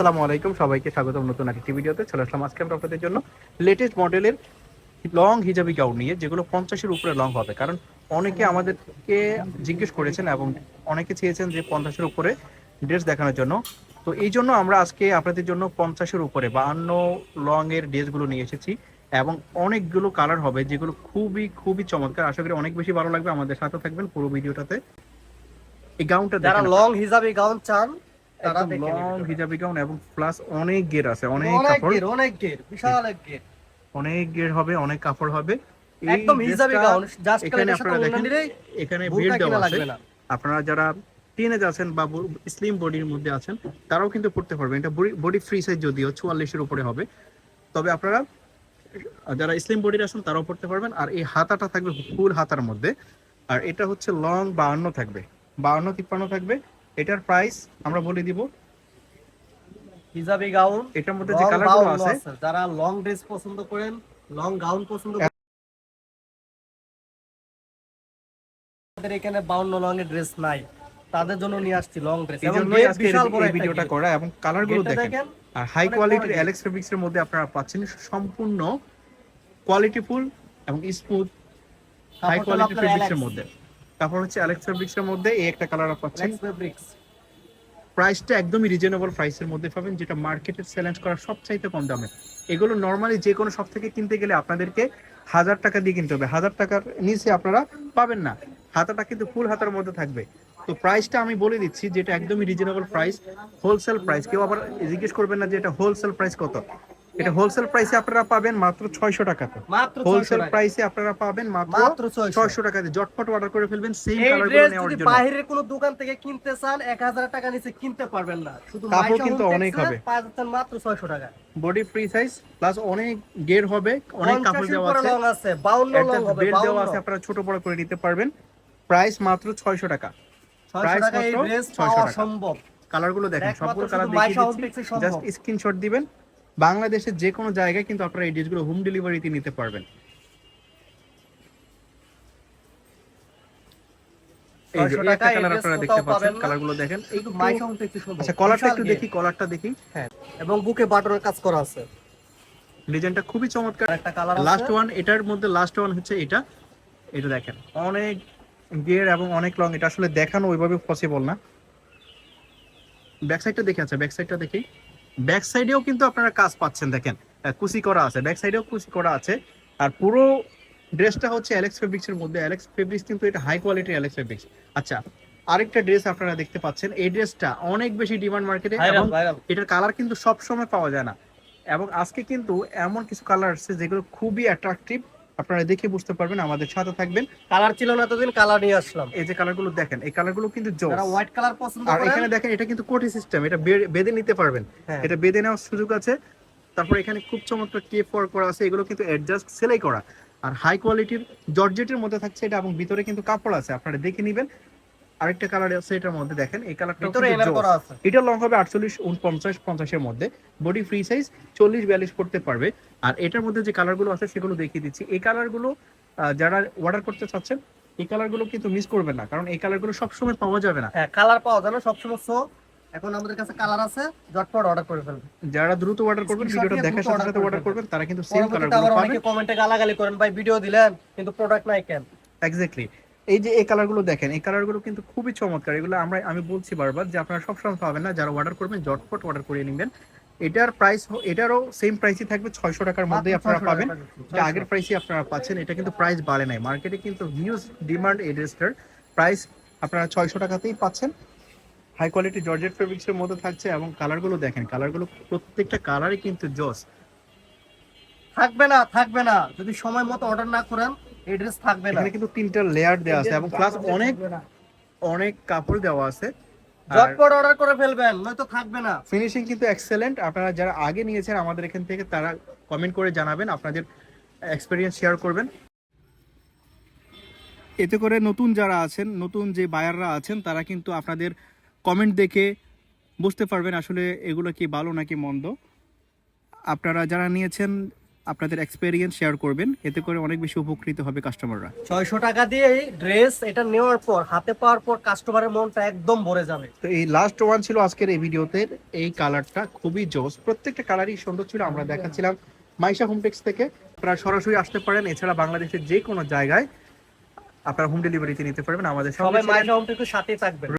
আসসালামু আলাইকুম, সবাইকে স্বাগতম নতুন একটি ভিডিওতে। চলে আসলাম আজকে আমরা আপনাদের জন্য লেটেস্ট মডেলের লং হিজাবি গাউন নিয়ে, যেগুলো 50-এর উপরে লং হবে। কারণ অনেকে আমাদেরকে জিজ্ঞেস করেছেন এবং অনেকে চেয়েছেন যে 50-এর উপরে ড্রেস দেখানোর জন্য। তো এই জন্য আমরা আজকে আপনাদের জন্য 50-এর উপরে 52 লং এর ড্রেসগুলো নিয়ে এসেছি এবং অনেকগুলো কালার হবে, যেগুলো খুবই খুবই চমৎকার। আশা করি অনেক বেশি ভালো লাগবে। আমাদের সাথে থাকবেন পুরো ভিডিওটাতে। এই গাউনটা যারা দেখেন, লং হিজাবি গাউন চান তারা একদম দেখে লং নিন। হিজাবি গাউন এবং প্লাস অনেক গের আছে, অনেক অনেক কাপড়, গের, অনেক গের, বিশাল এক গের। অনেক গের হবে, অনেক কাপড় হবে। এই একদম হিজাবি ড্রেসটা গাউন, জাস্ট এখানে এটার সাথে আপনারা ওড়না দেখেন, নিলেই এখানে বেল্ট বোরকা দেওয়া কিনা আছে। লাগবে না। আপনারা যারা টিনেজ আছেন বা স্লিম বডির মধ্যে আছেন, তারাও কিন্তু পড়তে পারবেন। এটা বডি ফ্রি সাইজ, যদিও 44-এর উপরে হবে, তবে আপনারা যারা স্লিম বডির আছেন তারাও পড়তে পারবেন। আর এই হাতাটা থাকবে ফুল হাতার মধ্যে, আর এটা হচ্ছে লং 52 থাকবে, 52-53 থাকবে। এটার প্রাইস আমরা বলে দিব। হিজাবি গাউন এটার মধ্যে যে লং কালারগুলো 52 আছে, আছে। যারা লং ড্রেস পছন্দ করেন, লং গাউন পছন্দ করেন, তাদের এখানে 52 লং এর ড্রেস নাই, তাদের জন্য নিয়ে আসছি লং ড্রেস। এই এবং জন্যই গেট আজকে বিশাল বড় এই একটা ভিডিওটা গেট। করা। এবং কালারগুলো গেটটা দেখেন, দেখেন, আর হাই অনেক বড় কোয়ালিটির গেট। অ্যালেক্স ফেব্রিক্সের মধ্যে আপনারা পাচ্ছেন সম্পূর্ণ কোয়ালিটিফুল এবং স্মুথ হাই কাপড়টা হলো কোয়ালিটির আপনার ফেব্রিক্সের অ্যালেক্স, মধ্যে। তারপর হচ্ছে অ্যালেক্স ফেব্রিক্সের মধ্যে এই একটা কালার পাচ্ছেন। Alex fabrics. প্রাইসটা একদমই রিজনেবল প্রাইসের মধ্যে পাবেন, যেটা মার্কেটের চ্যালেঞ্জ করা সবচাইতে কম দামে। এগুলো নর্মালি যে কোনো শপ থেকে কিনতে গেলে আপনাদেরকে 1000 টাকা দিয়ে কিনতে হবে, 1000 টাকার নিচে আপনারা পাবেন না। হাতাটা কিন্তু ফুল হাতার মধ্যে থাকবে। তো প্রাইসটা আমি বলে দিচ্ছি, যেটা একদমই রিজনেবল প্রাইস, হোলসেল প্রাইস। কেউ আবার জিজ্ঞেস করবেন না যে এটা হোলসেল প্রাইস কত। এটা হোলসেল প্রাইসে আপনারা পাবেন মাত্র 600 টাকাতে। মাত্র 600 হোলসেল টাকা, প্রাইসে আপনারা পাবেন মাত্র মাত্র 600। 600 টাকাতে। জটপট অর্ডার করে ফেলবেন সেম এই কালারগুলো ড্রেস নেওয়ার যদি জন্য। বাইরের কোনো দোকান থেকে কিনতে চান 1000 টাকা নিচে কিনতে পারবেন না। শুধু কাপড় মাইশা কিন্তু হোম অনেক টেক্সে হবে, পাচ্ছেন মাত্র 600 টাকা। বডি ফ্রি সাইজ প্লাস অনেক গের হবে, অনেক কাপড় 50 এর দেওয়া উপরে আছে, লং আছে, 52 লং অ্যাডজাস্ট হবে, বেল্ট দেওয়া 52। আছে, আপনারা ছোট বড় করে নিতে পারবেন। প্রাইস মাত্র 600 টাকা। 600 প্রাইস টাকা এই মাত্র ড্রেস 600 পাওয়া টাকা। সম্ভব। কালারগুলো দেখেন, একমাত্র সবগুলো শুধু কালার দেখিয়ে মাইশা হোম দিচ্ছি। টেক্সে জাস্ট সম্ভব। স্ক্রিনশট দিবেন। বাংলাদেশের যে কোনো জায়গায় কিন্তু আপনারা এই ড্রেসগুলো হোম ডেলিভারিতে নিতে পারবেন। এই যে 600 এই টাকা একটা এই কালার ড্রেস আপনারা দেখতে কোথাও পাচ্ছেন, পাবেন না, কালারগুলো দেখেন শুধু একটু। মাইশা হোম টেক্সে সম্ভব। আচ্ছা, কলারটা বিশাল একটু গেট। দেখি, কলারটা দেখি। হ্যাঁ, এবং বুকে বাটনের কাজ করা আছে। ডিজাইনটা খুবই চমৎকার। আর একটা কালার আছে। লাস্ট ওয়ান, এটার মধ্যে লাস্ট ওয়ান হচ্ছে এটা। এটা দেখেন, অনেক গের এবং অনেক লং। এটা আসলে দেখানো ওইভাবে পসিবল না। ব্যাক সাইডটা দেখে, আচ্ছা ব্যাক সাইডটা দেখি। ব্যাক সাইডেও কিন্তু আপনারা কাজ পাচ্ছেন, দেখেন কুচি করা আছে, ব্যাক সাইডেও কুচি করা আছে। আর পুরো ড্রেসটা হচ্ছে অ্যালেক্স ফেব্রিক্সের মধ্যে। অ্যালেক্স ফেব্রিক্স কিন্তু এটা হাই কোয়ালিটির অ্যালেক্স ফেব্রিক্স। আচ্ছা, আরেকটা ড্রেস আপনারা দেখতে পাচ্ছেন। এই ড্রেসটা অনেক বেশি ডিমান্ড মার্কেটে, এবং ভাইরাল ভাইরাল। এটার কালার কিন্তু সব সময় পাওয়া যায় না। এবং আজকে কিন্তু এমন কিছু কালার আসছে যেগুলো খুবই অ্যাট্রাকটিভ। আপনারা দেখে বুঝতে পারবেন, আমাদের সাথে থাকবেন। কালার ছিল না এতদিন, কালার নিয়ে আসলাম। এই যে কালারগুলো দেখেন, এই কালারগুলো কিন্তু জোস। যারা হোয়াইট কালার পছন্দ আর করেন, এখানে দেখেন, এটা কিন্তু কোটি সিস্টেম, এটা বেঁধে নিতে পারবেন। হ্যাঁ, এটা বেঁধে নেওয়ার সুযোগ আছে। তারপর এখানে খুব চমৎকার কেপ ওয়ার্ক করা আছে, এগুলো কিন্তু অ্যাডজাস্ট সেলাই করা। আর হাই কোয়ালিটির জর্জেটের মধ্যে থাকছে এটা, এবং ভিতরে কিন্তু কাপড় আছে, আপনারা দেখে নেবেন। আরেকটা কালার আছে এটার মধ্যে, দেখেন এই কালারটাও ভিতরে কিন্তু এনার জোস। করা আছে। এটা লং হবে 48, 49, 50 এর মধ্যে। বডি ফ্রি সাইজ 40-42 করতে পারবে। আর এটার মধ্যে যে কালারগুলো আছে সেগুলো দেখিয়ে দিচ্ছি। এই কালারগুলো যারা অর্ডার করতে চাচ্ছেন, এই কালারগুলো কিন্তু মিস করবেন না, কারণ এই কালারগুলো সবসময় পাওয়া যাবে না। হ্যাঁ, কালার পাওয়া যায় না সবসময়। সো এখন আমাদের কাছে কালার আছে, ঝটপট অর্ডার করে ফেলবেন। যারা দ্রুত অর্ডার করবেন, স্ক্রিনশট ভিডিওটা নিয়ে দেখার দ্রুত সাথে অর্ডার সাথে করে অর্ডার ফেলবেন। করবেন, তারা কিন্তু সেম পরবর্তীতে কালারগুলো আবার পাবেন। অনেকে কমেন্টে গালাগালি করেন, ভাই ভিডিও দিলেন কিন্তু প্রোডাক্ট নাই কেন। এক্স্যাক্টলি। এই যে এই কালারগুলো দেখেন, এই কালারগুলো কিন্তু খুবই চমৎকার। এগুলো আমি বলছি বারবার যে আপনারা সবসময় পাবেন না। যারা অর্ডার করবেন ঝটপট অর্ডার করে নেবেন। এটার প্রাইস, এটারও সেম প্রাইসই থাকবে, 600 টাকার মধ্যেই মাত্র আপনারা 600 পাবেন। টাকা পাচ্ছেন, এটা 600। আগের প্রাইসই আপনারা পাচ্ছেন, এটা কিন্তু প্রাইস বাড়ে নাই। মার্কেটে কিন্তু হিউজ ডিমান্ড এই ড্রেসটার। প্রাইস আপনারা 600 টাকাতেই পাচ্ছেন। হাই কোয়ালিটি জর্জেট ফেব্রিক্সের মধ্যে থাকছে, এবং কালারগুলো দেখেন, কালারগুলো প্রত্যেকটা কালারই কিন্তু জোস। থাকবে না, থাকবে না, যদি সময় মতো অর্ডার না করেন এই ড্রেস থাকবে না। এখানে কিন্তু 3টা লেয়ার দেওয়া আছে, এবং প্লাস অনেক অনেক কাপড় দেওয়া আছে। আর ঝটপট অর্ডার করে ফেলবেন, নয়তো থাকবে না। ফিনিশিং কিন্তু এক্সেলেন্ট। আপনারা যারা আগে নিয়েছেন আমাদের এখান থেকে, তারা কমেন্ট করে জানাবেন, আপনাদের এক্সপিরিয়েন্স শেয়ার করবেন। এতে করে নতুন যারা আছেন, নতুন যে বায়াররা আছেন, তারা কিন্তু আপনাদের কমেন্ট দেখে বুঝতে পারবেন আসলে এগুলো কি ভালো নাকি মন্দ। আপনারা যারা নিয়েছেন, আপনাদের এক্সপেরিয়েন্স শেয়ার করবেন, এতে করে অনেক বেশি উপকৃত হবে কাস্টমাররা। 600 টাকা দিয়ে এই ড্রেস এটা নেওয়ার পর হাতে পাওয়ার পর কাস্টমারের মনটা একদম ভরে যাবে। তো এই লাস্ট ওয়ান ছিল আজকের এই ভিডিওতে, এই কালারটা খুবই জোস, প্রত্যেকটা কালারই সুন্দর ছিল। আমরা দেখাচ্ছিলাম মাইশা হোমটেক্স থেকে, আপনারা সরাসরি আসতে পারেন। এছাড়া বাংলাদেশের যে কোনো জায়গায় আপনারা হোম ডেলিভারিতে নিতে পারবেন। আমাদের সবাই মাইশা হোম টেক্সের সাথেই থাকবেন।